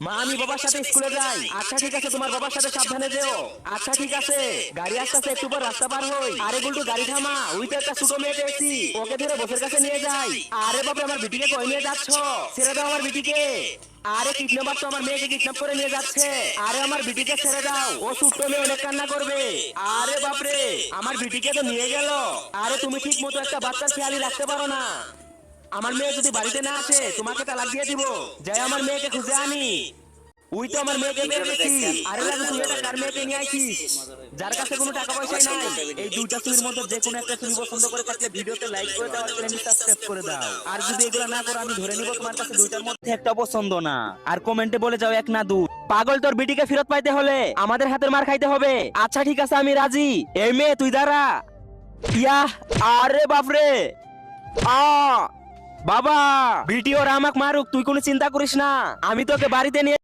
মা আমি বাবার সাথে স্কুলে যাই। আচ্ছা ঠিক আছে, তোমার বাবার সাথে সাবধানে যেও। আচ্ছা ঠিক আছে, গাড়ি আসতেছে, একটু পর রাস্তা পার হই। আরে গুলটু গাড়ি থামা, ওই তো একটা ছোট মেয়ে পেয়েছি, ওকে ধরে বসের কাছে নিয়ে যাই। আরে বাবা আমার বিটিকে কই নিয়ে যাচ্ছ? ছেড়ে দাও আমার বিটিকে। আরে কিডন্যাপার তো আমার মেয়েকে কিডন্যাপ করে নিয়ে যাচ্ছে। আরে আমার বিটিকে ছেড়ে দাও, ও ছোট্ট মেয়ে অনেক কান্না করবে। আরে বাপরে, আমার বিটিকে তো নিয়ে গেল। আরে তুমি ঠিক মতো একটা বাচ্চার খেয়ালই রাখতে পারো না। আমার মেয়ে যদি বাড়িতে না আসে তোমাকে তালাক দিয়ে দিব। যাই আমার মেয়েকে খুঁজে আনি। ওই তো আমার মেয়েকে পেয়ে গেছি। আরে লাগু তুই এটা কার মেয়েকে নিয়ে আইছিস? যার কাছে কোনো টাকা পয়সাই নাই। এই দুইটা ছবির মধ্যে যে কোনো একটা ছবি পছন্দ করে থাকলে ভিডিওতে লাইক করে দাও আর চ্যানেলটি সাবস্ক্রাইব করে দাও। আর যদি এগুলো না করো আমি ধরে নিব তোমার কাছে দুইটার মধ্যে একটা পছন্দ না। আর কমেন্টে বলে যাও এক না দুই। পাগল তোর বিটিকে ফেরত পাইতে হলে আমাদের হাতের মার খাইতে হবে। আচ্ছা ঠিক আছে আমি রাজি। এই মেয়ে তুই দাঁড়া। ইয়া, আরে বাপরে। আ বাবা, ভিডিওর আমাক মারুক, তুই কোনো চিন্তা করিস না, আমি তোকে বাড়িতে নিয়ে